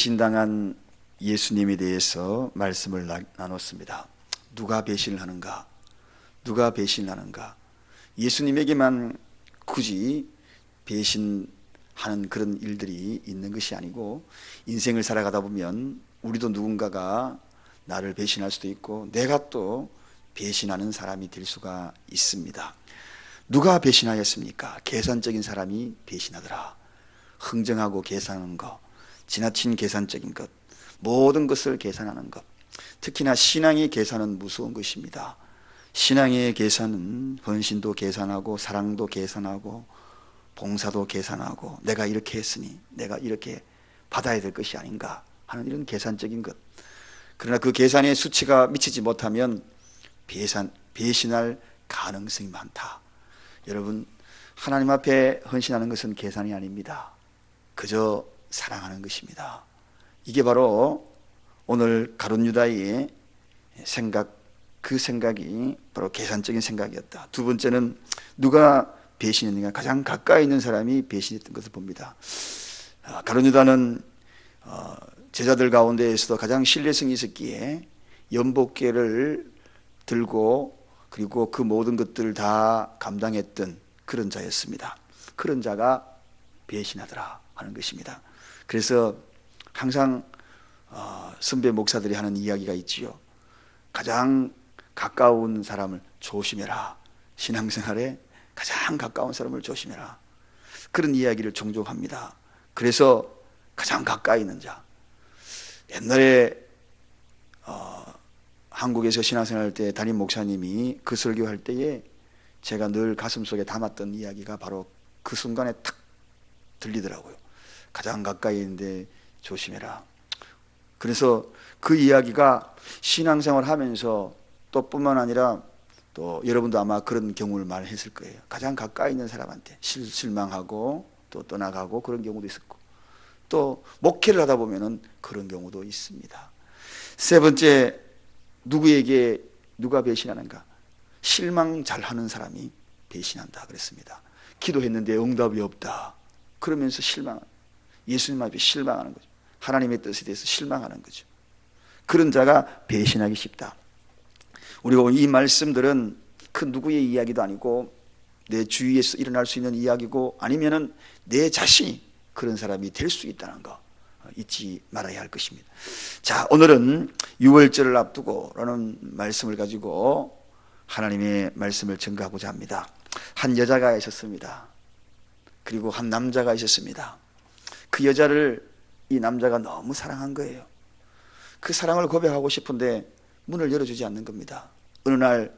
배신당한 예수님에 대해서 말씀을 나눴습니다. 누가 배신을 하는가? 누가 배신을 하는가? 예수님에게만 굳이 배신하는 그런 일들이 있는 것이 아니고, 인생을 살아가다 보면 우리도 누군가가 나를 배신할 수도 있고 내가 또 배신하는 사람이 될 수가 있습니다. 누가 배신하였습니까? 계산적인 사람이 배신하더라. 흥정하고 계산하는 것, 지나친 계산적인 것, 모든 것을 계산하는 것. 특히나 신앙의 계산은 무서운 것입니다. 신앙의 계산은 헌신도 계산하고 사랑도 계산하고 봉사도 계산하고 내가 이렇게 했으니 내가 이렇게 받아야 될 것이 아닌가 하는 이런 계산적인 것. 그러나 그 계산의 수치가 미치지 못하면 배신할 가능성이 많다. 여러분, 하나님 앞에 헌신하는 것은 계산이 아닙니다. 그저 사랑하는 것입니다. 이게 바로 오늘 가룟 유다의 생각, 그 생각이 바로 계산적인 생각이었다. 두 번째는 누가 배신했는가? 가장 가까이 있는 사람이 배신했던 것을 봅니다. 가룟 유다는 제자들 가운데에서도 가장 신뢰성이 있었기에 연복궤를 들고 그리고 그 모든 것들을 다 감당했던 그런 자였습니다. 그런 자가 배신하더라 하는 것입니다. 그래서 항상 선배 목사들이 하는 이야기가 있지요. 가장 가까운 사람을 조심해라. 신앙생활에 가장 가까운 사람을 조심해라. 그런 이야기를 종종 합니다. 그래서 가장 가까이 있는 자. 옛날에 한국에서 신앙생활할 때 담임 목사님이 그 설교할 때에 제가 늘 가슴속에 담았던 이야기가 바로 그 순간에 탁 들리더라고요. 가장 가까이 있는데 조심해라. 그래서 그 이야기가 신앙생활 하면서 또 뿐만 아니라 또 여러분도 아마 그런 경우를 말했을 거예요. 가장 가까이 있는 사람한테 실망하고 또 떠나가고 그런 경우도 있었고, 또 목회를 하다 보면은 그런 경우도 있습니다. 세 번째, 누구에게 누가 배신하는가? 실망 잘하는 사람이 배신한다 그랬습니다. 기도했는데 응답이 없다 그러면서 예수님 앞에 실망하는 거죠. 하나님의 뜻에 대해서 실망하는 거죠. 그런 자가 배신하기 쉽다. 우리가 이 말씀들은 그 누구의 이야기도 아니고 내 주위에서 일어날 수 있는 이야기고, 아니면은 내 자신이 그런 사람이 될 수 있다는 거 잊지 말아야 할 것입니다. 자, 오늘은 유월절을 앞두고 라는 말씀을 가지고 하나님의 말씀을 증거하고자 합니다. 한 여자가 있었습니다. 그리고 한 남자가 있었습니다. 그 여자를 이 남자가 너무 사랑한 거예요. 그 사랑을 고백하고 싶은데 문을 열어주지 않는 겁니다. 어느 날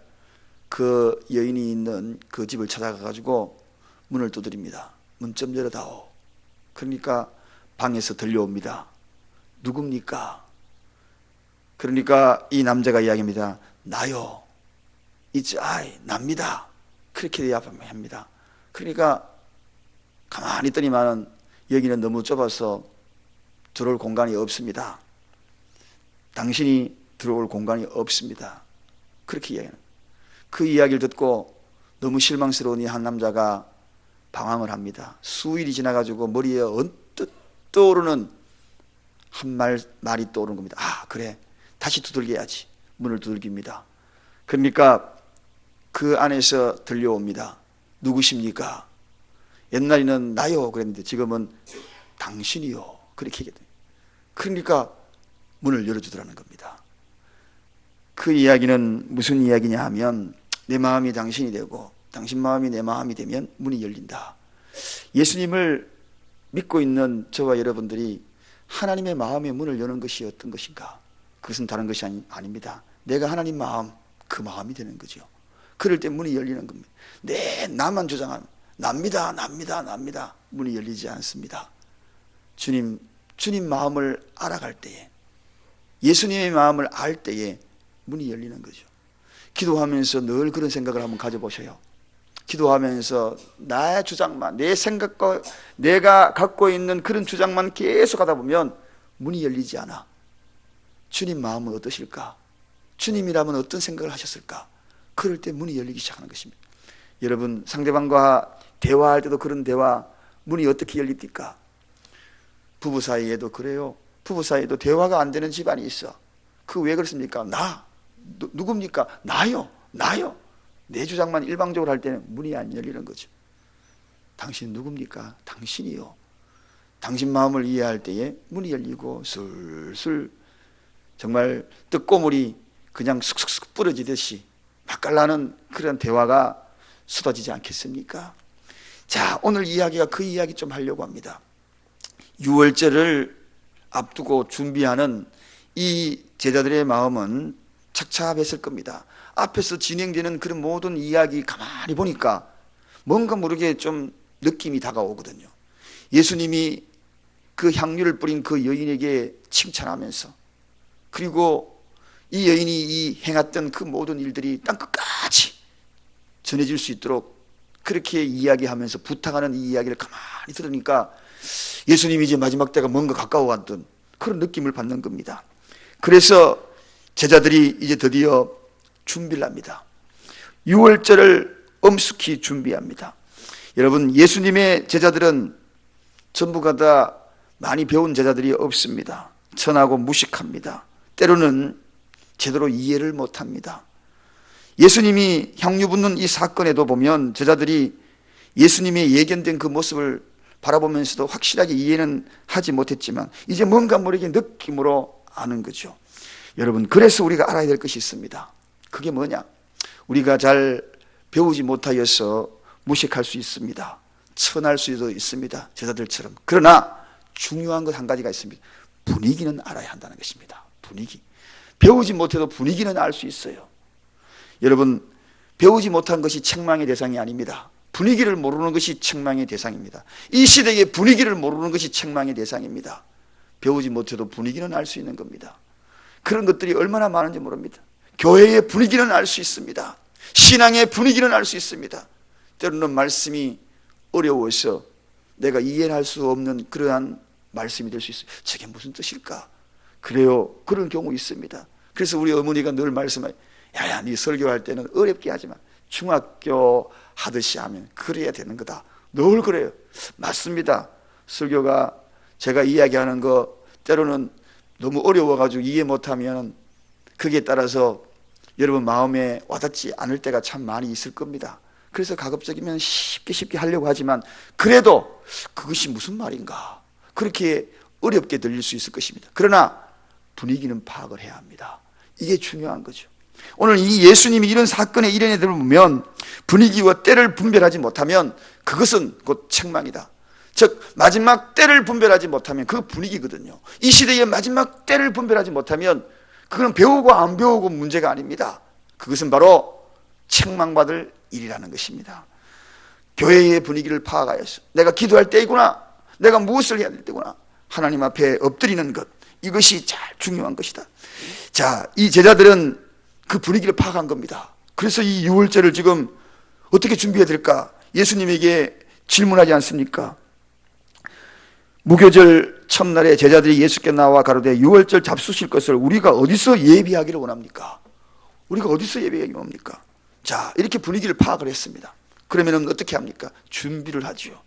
그 여인이 있는 그 집을 찾아가가지고 문을 두드립니다. 문 좀 열어다오. 그러니까 방에서 들려옵니다. 누굽니까? 그러니까 이 남자가 이야기합니다. 나요. It's I. 납니다. 그렇게 대답합니다. 그러니까 가만히 있더니만은 여기는 너무 좁아서 들어올 공간이 없습니다. 당신이 들어올 공간이 없습니다. 그렇게 이야기합니다. 그 이야기를 듣고 너무 실망스러운 이 한 남자가 방황을 합니다. 수일이 지나가지고 머리에 언뜻 떠오르는 말이 떠오르는 겁니다. 아, 그래, 다시 두들겨야지. 문을 두들깁니다. 그러니까 그 안에서 들려옵니다. 누구십니까? 옛날에는 나요 그랬는데 지금은 당신이요 그렇게 얘기해요. 그러니까 문을 열어주더라는 겁니다. 그 이야기는 무슨 이야기냐 하면, 내 마음이 당신이 되고 당신 마음이 내 마음이 되면 문이 열린다. 예수님을 믿고 있는 저와 여러분들이 하나님의 마음의 문을 여는 것이 어떤 것인가? 그것은 다른 것이 아닙니다. 내가 하나님 마음, 그 마음이 되는 거죠. 그럴 때 문이 열리는 겁니다. 나만 주장하면 납니다. 문이 열리지 않습니다. 주님 마음을 알아갈 때에, 예수님의 마음을 알 때에 문이 열리는 거죠. 기도하면서 늘 그런 생각을 한번 가져보셔요. 기도하면서 나의 주장만, 내 생각과 내가 갖고 있는 그런 주장만 계속 하다 보면 문이 열리지 않아. 주님 마음은 어떠실까? 주님이라면 어떤 생각을 하셨을까? 그럴 때 문이 열리기 시작하는 것입니다. 여러분, 상대방과 대화할 때도 그런 대화, 문이 어떻게 열립니까? 부부 사이에도 그래요. 부부 사이에도 대화가 안 되는 집안이 있어. 그 왜 그렇습니까? 누굽니까? 나요. 내 주장만 일방적으로 할 때는 문이 안 열리는 거죠. 당신 누굽니까? 당신이요. 당신 마음을 이해할 때에 문이 열리고 술술 정말 떡고물이 그냥 쑥쑥쑥 뿌려지듯이 맛깔나는 그런 대화가 쏟아지지 않겠습니까? 자, 오늘 이야기가 그 이야기 좀 하려고 합니다. 6월절을 앞두고 준비하는 이 제자들의 마음은 착잡했을 겁니다. 앞에서 진행되는 그런 모든 이야기 가만히 보니까 뭔가 모르게 좀 느낌이 다가오거든요. 예수님이 그 향유를 뿌린 그 여인에게 칭찬하면서, 그리고 이 여인이 이 행했던 그 모든 일들이 땅끝까지 전해질 수 있도록 그렇게 이야기하면서 부탁하는 이 이야기를 가만히 들으니까 예수님이 이제 마지막 때가 뭔가 가까워왔던 그런 느낌을 받는 겁니다. 그래서 제자들이 이제 드디어 준비를 합니다. 6월절을 엄숙히 준비합니다. 여러분, 예수님의 제자들은 전부가 다 많이 배운 제자들이 없습니다. 천하고 무식합니다. 때로는 제대로 이해를 못합니다. 예수님이 향유 붓는 이 사건에도 보면 제자들이 예수님의 예견된 그 모습을 바라보면서도 확실하게 이해는 하지 못했지만 이제 뭔가 모르게 느낌으로 아는 거죠. 여러분, 그래서 우리가 알아야 될 것이 있습니다. 그게 뭐냐? 우리가 잘 배우지 못하여서 무식할 수 있습니다. 천할 수도 있습니다. 제자들처럼. 그러나 중요한 것 한 가지가 있습니다. 분위기는 알아야 한다는 것입니다. 분위기. 배우지 못해도 분위기는 알 수 있어요. 여러분, 배우지 못한 것이 책망의 대상이 아닙니다. 분위기를 모르는 것이 책망의 대상입니다. 이 시대의 분위기를 모르는 것이 책망의 대상입니다. 배우지 못해도 분위기는 알 수 있는 겁니다. 그런 것들이 얼마나 많은지 모릅니다. 교회의 분위기는 알 수 있습니다. 신앙의 분위기는 알 수 있습니다. 때로는 말씀이 어려워서 내가 이해할 수 없는 그러한 말씀이 될 수 있어요. 저게 무슨 뜻일까? 그래요. 그런 경우 있습니다. 그래서 우리 어머니가 늘 말씀해요. 야야, 네 설교할 때는 어렵게 하지 마. 중학교 하듯이 하면 그래야 되는 거다. 늘 그래요. 맞습니다. 설교가 제가 이야기하는 거 때로는 너무 어려워가지고 이해 못하면 거기에 따라서 여러분 마음에 와닿지 않을 때가 참 많이 있을 겁니다. 그래서 가급적이면 쉽게 하려고 하지만 그래도 그것이 무슨 말인가 그렇게 어렵게 들릴 수 있을 것입니다. 그러나 분위기는 파악을 해야 합니다. 이게 중요한 거죠. 오늘 이 예수님이 이런 사건의 일환에 들어보면 분위기와 때를 분별하지 못하면 그것은 곧 책망이다. 즉 마지막 때를 분별하지 못하면 그 분위기거든요. 이 시대의 마지막 때를 분별하지 못하면 그건 배우고 안 배우고 문제가 아닙니다. 그것은 바로 책망받을 일이라는 것입니다. 교회의 분위기를 파악하여서 내가 기도할 때이구나, 내가 무엇을 해야 될 때구나, 하나님 앞에 엎드리는 것, 이것이 잘 중요한 것이다. 자, 이 제자들은 그 분위기를 파악한 겁니다. 그래서 이 6월절을 지금 어떻게 준비해야 될까? 예수님에게 질문하지 않습니까? 무교절 첫날에 제자들이 예수께 나와 가로되 6월절 잡수실 것을 우리가 어디서 예비하기를 원합니까? 우리가 어디서 예비하기를 원합니까? 자, 이렇게 분위기를 파악을 했습니다. 그러면 어떻게 합니까? 준비를 하죠.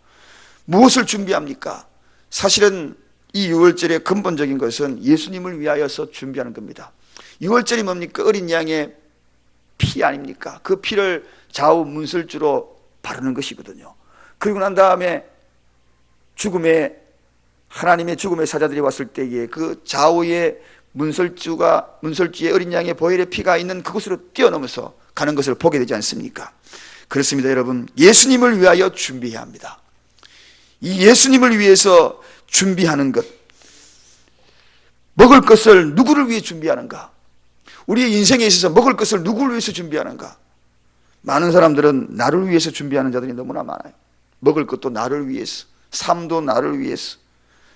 무엇을 준비합니까? 사실은 이 6월절의 근본적인 것은 예수님을 위하여서 준비하는 겁니다. 6월절이 뭡니까? 어린 양의 피 아닙니까? 그 피를 좌우 문설주로 바르는 것이거든요. 그리고 난 다음에 하나님의 죽음의 사자들이 왔을 때에 그 좌우의 문설주에 어린 양의 보혈의 피가 있는 그곳으로 뛰어넘어서 가는 것을 보게 되지 않습니까? 그렇습니다, 여러분. 예수님을 위하여 준비해야 합니다. 이 예수님을 위해서 준비하는 것, 먹을 것을 누구를 위해 준비하는가? 우리의 인생에 있어서 먹을 것을 누구를 위해서 준비하는가? 많은 사람들은 나를 위해서 준비하는 자들이 너무나 많아요. 먹을 것도 나를 위해서, 삶도 나를 위해서,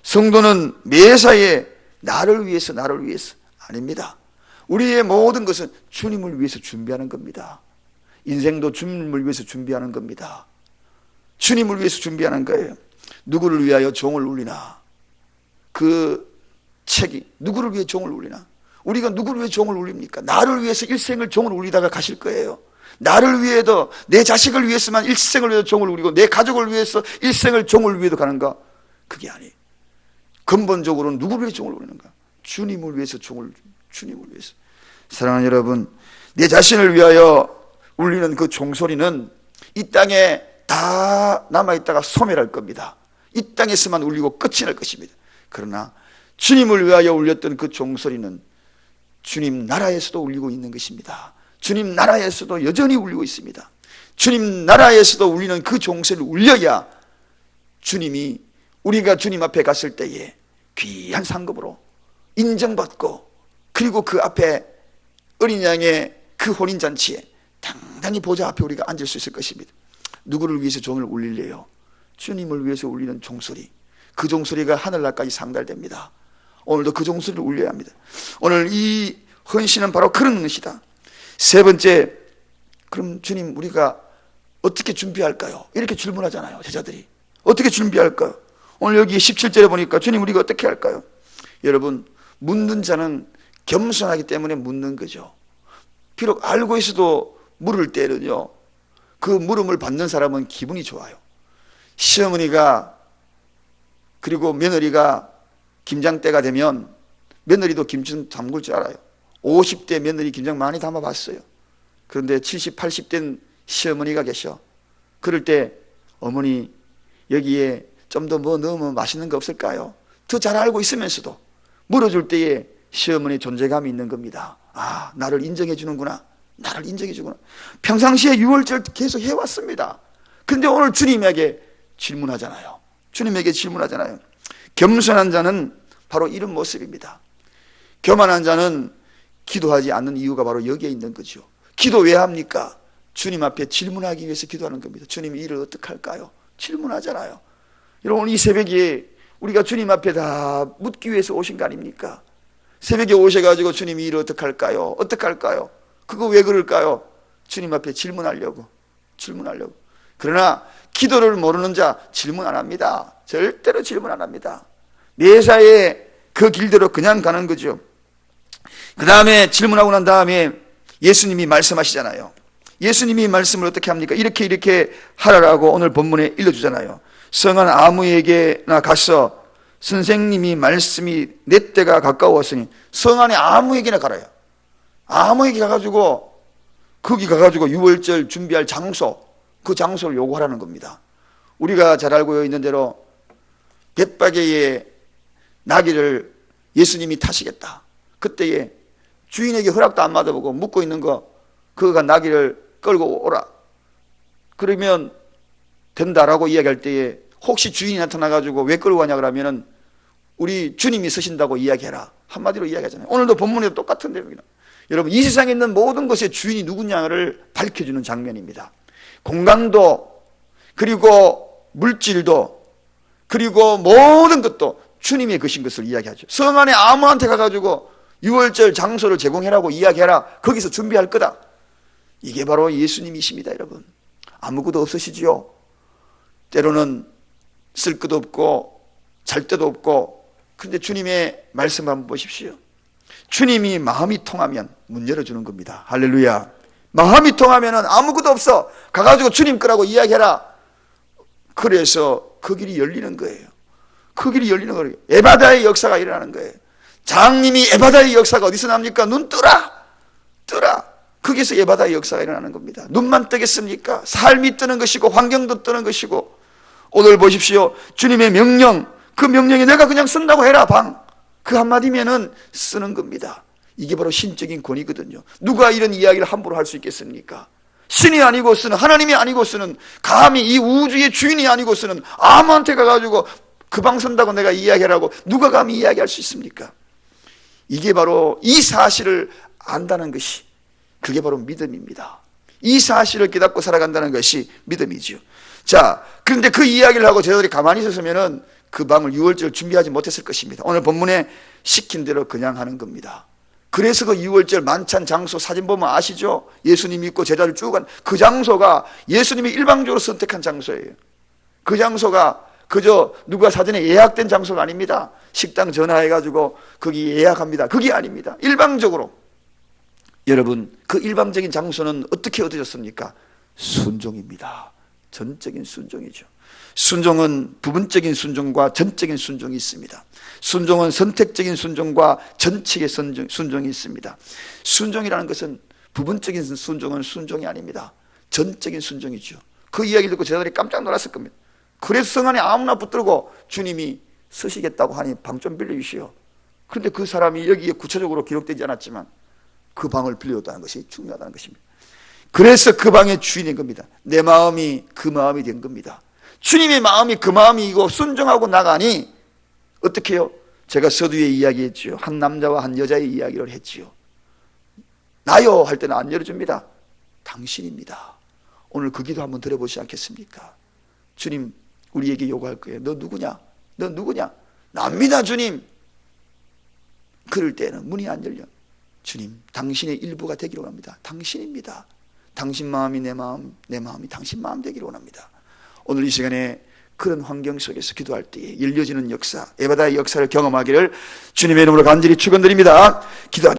성도는 매사에 나를 위해서 아닙니다. 우리의 모든 것은 주님을 위해서 준비하는 겁니다. 인생도 주님을 위해서 준비하는 겁니다. 주님을 위해서 준비하는 거예요. 누구를 위하여 종을 울리나? 그 책이 누구를 위해 종을 울리나? 우리가 누구를 위해 종을 울립니까? 나를 위해서 일생을 종을 울리다가 가실 거예요. 나를 위해도, 내 자식을 위해서만 일생을 위해서 종을 울리고 내 가족을 위해서 일생을 종을 위해도 가는가? 그게 아니에요. 근본적으로는 누구를 위해서 종을 울리는가? 주님을 위해서 주님을 위해서. 사랑하는 여러분, 내 자신을 위하여 울리는 그 종소리는 이 땅에 다 남아있다가 소멸할 겁니다. 이 땅에서만 울리고 끝이 날 것입니다. 그러나 주님을 위하여 울렸던 그 종소리는 주님 나라에서도 울리고 있는 것입니다. 주님 나라에서도 여전히 울리고 있습니다. 주님 나라에서도 울리는 그 종소리를 울려야 주님이, 우리가 주님 앞에 갔을 때에 귀한 상급으로 인정받고, 그리고 그 앞에 어린 양의 그 혼인잔치에 당당히 보좌 앞에 우리가 앉을 수 있을 것입니다. 누구를 위해서 종을 울릴래요? 주님을 위해서 울리는 종소리, 그 종소리가 하늘나라까지 상달됩니다. 오늘도 그 종소리를 울려야 합니다. 오늘 이 헌신은 바로 그런 것이다. 세 번째, 그럼 주님 우리가 어떻게 준비할까요? 이렇게 질문하잖아요, 제자들이. 어떻게 준비할까요? 오늘 여기 17절에 보니까 주님 우리가 어떻게 할까요? 여러분, 묻는 자는 겸손하기 때문에 묻는 거죠. 비록 알고 있어도 물을 때는요, 그 물음을 받는 사람은 기분이 좋아요. 시어머니가, 그리고 며느리가 김장 때가 되면 며느리도 김장 담글 줄 알아요. 50대 며느리 김장 많이 담아봤어요. 그런데 70, 80된 시어머니가 계셔. 그럴 때 어머니 여기에 좀 더 뭐 넣으면 맛있는 거 없을까요? 더 잘 알고 있으면서도 물어줄 때에 시어머니 존재감이 있는 겁니다. 아, 나를 인정해 주는구나. 나를 인정해 주구나. 평상시에 유월절 계속 해왔습니다. 근데 오늘 주님에게 질문하잖아요. 주님에게 질문하잖아요. 겸손한 자는 바로 이런 모습입니다. 교만한 자는 기도하지 않는 이유가 바로 여기에 있는 거죠. 기도 왜 합니까? 주님 앞에 질문하기 위해서 기도하는 겁니다. 주님 이 일을 어떻게 할까요? 질문하잖아요. 여러분, 이 새벽에 우리가 주님 앞에 다 묻기 위해서 오신 거 아닙니까? 새벽에 오셔가지고 주님 이 일을 어떻게 할까요? 어떻게 할까요? 그거 왜 그럴까요? 주님 앞에 질문하려고. 그러나 기도를 모르는 자 질문 안 합니다. 절대로 질문 안 합니다. 매사에 그 길대로 그냥 가는 거죠. 그 다음에 질문하고 난 다음에 예수님이 말씀하시잖아요. 예수님이 말씀을 어떻게 합니까? 이렇게 하라라고 오늘 본문에 일러주잖아요. 성한 아무에게나 가서 선생님이 말씀이 내 때가 가까웠으니, 성안에 아무에게나 가라요. 아무에게 가가지고, 거기 가가지고 유월절 준비할 장소, 그 장소를 요구하라는 겁니다. 우리가 잘 알고 있는 대로 벳바게의 나귀를 예수님이 타시겠다. 그때에 주인에게 허락도 안 받아보고 묻고 있는 거, 그가 나귀를 끌고 오라. 그러면 된다라고 이야기할 때에 혹시 주인이 나타나가지고 왜 끌고 가냐 그러면은 우리 주님이 쓰신다고 이야기해라. 한마디로 이야기하잖아요. 오늘도 본문에도 똑같은 내용이다. 여러분, 이 세상에 있는 모든 것의 주인이 누구냐를 밝혀주는 장면입니다. 공간도, 그리고 물질도, 그리고 모든 것도 주님의 것인 것을 이야기하죠. 성 안에 아무한테 가가지고 유월절 장소를 제공해라고 이야기해라. 거기서 준비할 거다. 이게 바로 예수님이십니다, 여러분. 아무것도 없으시지요. 때로는 쓸 것도 없고 잘 데도 없고. 근데 주님의 말씀 한번 보십시오. 주님이 마음이 통하면 문 열어주는 겁니다. 할렐루야. 마음이 통하면 아무것도 없어. 가가지고 주님 거라고 이야기해라. 그래서 그 길이 열리는 거예요. 그 길이 열리는 거예요. 에바다의 역사가 일어나는 거예요. 장님이 에바다의 역사가 어디서 납니까? 눈 뜨라. 거기서 에바다의 역사가 일어나는 겁니다. 눈만 뜨겠습니까? 삶이 뜨는 것이고 환경도 뜨는 것이고. 오늘 보십시오. 주님의 명령, 그 명령에 내가 그냥 쓴다고 해라. 그 한마디면은 쓰는 겁니다. 이게 바로 신적인 권위거든요. 누가 이런 이야기를 함부로 할 수 있겠습니까? 신이 아니고서는, 하나님이 아니고서는, 감히 이 우주의 주인이 아니고서는 아무한테 가가지고 그 방 쓴다고 내가 이야기하라고 누가 감히 이야기할 수 있습니까? 이게 바로 이 사실을 안다는 것이, 그게 바로 믿음입니다. 이 사실을 깨닫고 살아간다는 것이 믿음이죠. 자, 그런데 그 이야기를 하고 제자들이 가만히 있었으면은 그 밤을 유월절 준비하지 못했을 것입니다. 오늘 본문에 시킨 대로 그냥 하는 겁니다. 그래서 그 유월절 만찬 장소 사진 보면 아시죠? 예수님 믿고 제자를 쭉 간 그 장소가 예수님이 일방적으로 선택한 장소예요. 그 장소가 그저 누가 사전에 예약된 장소가 아닙니다. 식당 전화해가지고 거기 예약합니다. 그게 아닙니다. 일방적으로. 여러분, 그 일방적인 장소는 어떻게 얻어졌습니까? 순종입니다. 전적인 순종이죠. 순종은 부분적인 순종과 전적인 순종이 있습니다. 순종은 선택적인 순종과 전적인 순종이 있습니다. 순종이라는 것은 부분적인 순종은 순종이 아닙니다. 전적인 순종이죠. 그 이야기를 듣고 제자들이 깜짝 놀랐을 겁니다. 그래서 성 안에 아무나 붙들고 주님이 서시겠다고 하니 방 좀 빌려주시오. 그런데 그 사람이 여기에 구체적으로 기록되지 않았지만 그 방을 빌려줬다는 것이 중요하다는 것입니다. 그래서 그 방의 주인인 겁니다. 내 마음이 그 마음이 된 겁니다. 주님의 마음이 그 마음이고 순종하고 나가니 어떻게 해요? 제가 서두에 이야기했지요. 한 남자와 한 여자의 이야기를 했지요. 나요 할 때는 안 열어줍니다. 당신입니다. 오늘 그 기도 한번 들어보시지 않겠습니까? 주님 우리에게 요구할 거예요. 너 누구냐? 너 누구냐? 납니다 주님. 그럴 때는 문이 안 열려. 주님 당신의 일부가 되기를 원합니다. 당신입니다. 당신 마음이 내 마음, 내 마음이 당신 마음 되기를 원합니다. 오늘 이 시간에 그런 환경 속에서 기도할 때에 열려지는 역사, 에바다의 역사를 경험하기를 주님의 이름으로 간절히 축원드립니다. 기도